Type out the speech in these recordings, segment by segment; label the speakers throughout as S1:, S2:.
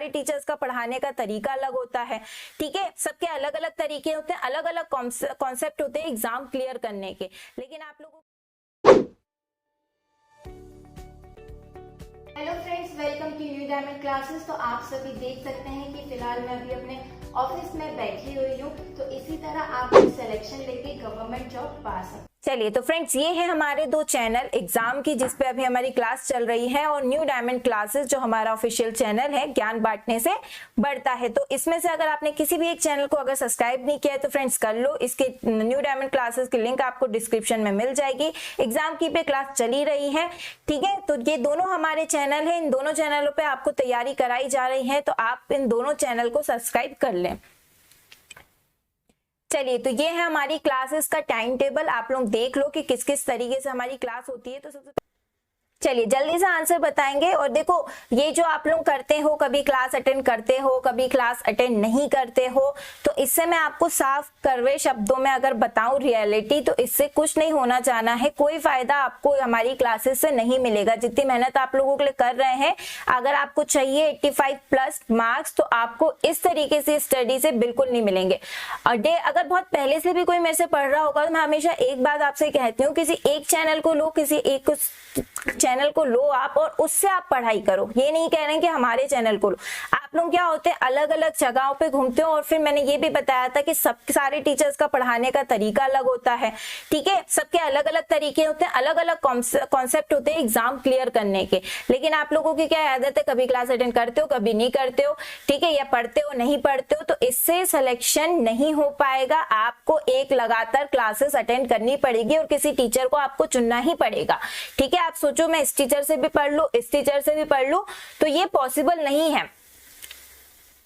S1: सारे टीचर्स का पढ़ाने का तरीका अलग होता है, ठीक है, सबके अलग अलग तरीके होते हैं, अलग अलग कॉन्सेप्ट होते हैं एग्जाम क्लियर करने के। लेकिन आप लोगों
S2: hello friends, welcome to new diamond classes. तो आप सभी देख सकते हैं कि फिलहाल मैं अभी अपने ऑफिस में बैठी हुई हूँ। तो इसी तरह आप भी सिलेक्शन लेके गवर्नमेंट जॉब पा सकते।
S1: चलिए तो फ्रेंड्स, ये है हमारे दो चैनल एग्जाम की जिस पे अभी हमारी क्लास चल रही है, और न्यू डायमंड क्लासेस जो हमारा ऑफिशियल चैनल है ज्ञान बांटने से बढ़ता है। तो इसमें से अगर आपने किसी भी एक चैनल को अगर सब्सक्राइब नहीं किया है तो फ्रेंड्स कर लो। इसके न्यू डायमंड क्लासेस की लिंक आपको डिस्क्रिप्शन में मिल जाएगी। एग्जाम की पे क्लास चली रही है, ठीक है। तो ये दोनों हमारे चैनल है, इन दोनों चैनलों पे आपको तैयारी कराई जा रही है, तो आप इन दोनों चैनल को सब्सक्राइब कर लें। चलिए तो ये है हमारी क्लासेस का टाइम टेबल, आप लोग देख लो कि किस किस तरीके से हमारी क्लास होती है। तो सबसे चलिए जल्दी से आंसर बताएंगे। और देखो, ये जो आप लोग करते हो, कभी क्लास अटेंड करते हो, कभी क्लास अटेंड नहीं करते हो, तो इससे मैं आपको साफ कड़वे शब्दों में अगर बताऊं रियलिटी, तो इससे कुछ नहीं होना चाहना है। कोई फायदा आपको हमारी क्लासेस से नहीं मिलेगा। जितनी मेहनत आप लोगों के लिए कर रहे हैं, अगर आपको चाहिए 85 प्लस मार्क्स, तो आपको इस तरीके से स्टडी से बिल्कुल नहीं मिलेंगे। अगर बहुत पहले से भी कोई मेरे से पढ़ रहा होगा, तो मैं हमेशा एक बात आपसे कहती हूँ, किसी एक चैनल को लो, किसी एक चैनल को लो आप, और उससे आप पढ़ाई करो। ये नहीं कह रहे हैं कि हमारे चैनल को लो। आप लोग क्या होते हैं, अलग अलग जगहों पे घूमते हो। और फिर मैंने ये भी बताया था कि सब सारे टीचर्स का पढ़ाने का तरीका अलग होता है, ठीक है, सबके अलग अलग तरीके होते हैं, अलग अलग कॉन्सेप्ट होते हैं एग्जाम क्लियर करने के। लेकिन आप लोगों की क्या आदत है, कभी क्लास अटेंड करते हो, कभी नहीं करते हो, ठीक है, या पढ़ते हो नहीं पढ़ते हो, तो इससे सिलेक्शन नहीं हो पाएगा। आपको एक लगातार क्लासेस अटेंड करनी पड़ेगी और किसी टीचर को आपको चुनना ही पड़ेगा, ठीक है। आप सोचो मैं इस टीचर से भी पढ़ लूं, इस टीचर से भी पढ़ लूं, तो ये पॉसिबल नहीं है,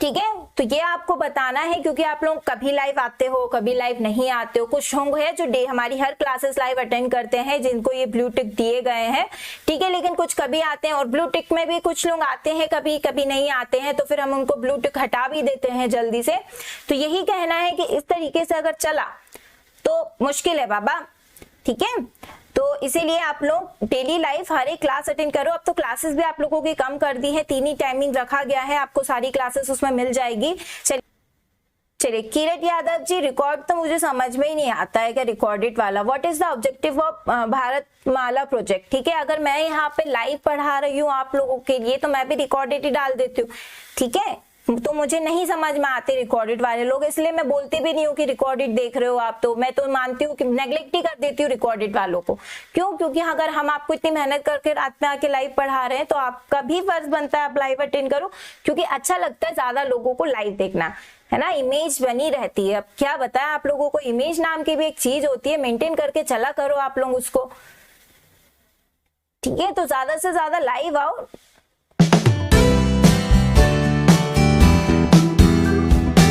S1: ठीक है। तो ये आपको बताना है, क्योंकि आप लोग कभी लाइव आते हो, कभी लाइव नहीं आते हो। कुछ होंगे जो हमारी हर क्लासेस लाइव अटेंड करते हैं, जिनको ये ब्लू टिक दिए गए हैं, ठीक है। लेकिन कुछ कभी आते हैं, और ब्लू टिक में भी कुछ लोग आते हैं, कभी कभी नहीं आते हैं, तो फिर हम उनको ब्लू टिक हटा भी देते हैं जल्दी से। तो यही कहना है कि इस तरीके से अगर चला तो मुश्किल है बाबा, ठीक है। तो इसीलिए आप लोग डेली लाइफ हर एक क्लास अटेंड करो। अब तो क्लासेस भी आप लोगों की कम कर दी है, 3 ही टाइमिंग रखा गया है, आपको सारी क्लासेस उसमें मिल जाएगी। चलिए किरत यादव जी, रिकॉर्ड तो मुझे समझ में ही नहीं आता है क्या रिकॉर्डेड वाला। What is the objective of Bharat Mala project, ठीक है। अगर मैं यहाँ पे लाइव पढ़ा रही हूँ आप लोगों के लिए, तो मैं भी रिकॉर्डेड ही डाल देती हूँ, ठीक है। तो मुझे नहीं समझ में आते रिकॉर्डेड वाले लोग, इसलिए मैं बोलती भी नहीं हूँ कि रिकॉर्डेड देख रहे हो आप। तो मैं तो मानती हूँ कि नेग्लेक्ट ही कर देती हूँ रिकॉर्डेड वालों को। क्यों? क्योंकि अगर हम आपको इतनी मेहनत करके रात में आके लाइव पढ़ा रहे हैं, तो आपका भी फर्ज बनता है आप लाइव अटेंड करो, क्योंकि अच्छा लगता है ज्यादा लोगों को लाइव देखना, है ना। इमेज बनी रहती है। अब क्या बताएं आप लोगों को, इमेज नाम की भी एक चीज होती है, मेंटेन करके चला करो आप लोग उसको, ठीक है। तो ज्यादा से ज्यादा लाइव आओ,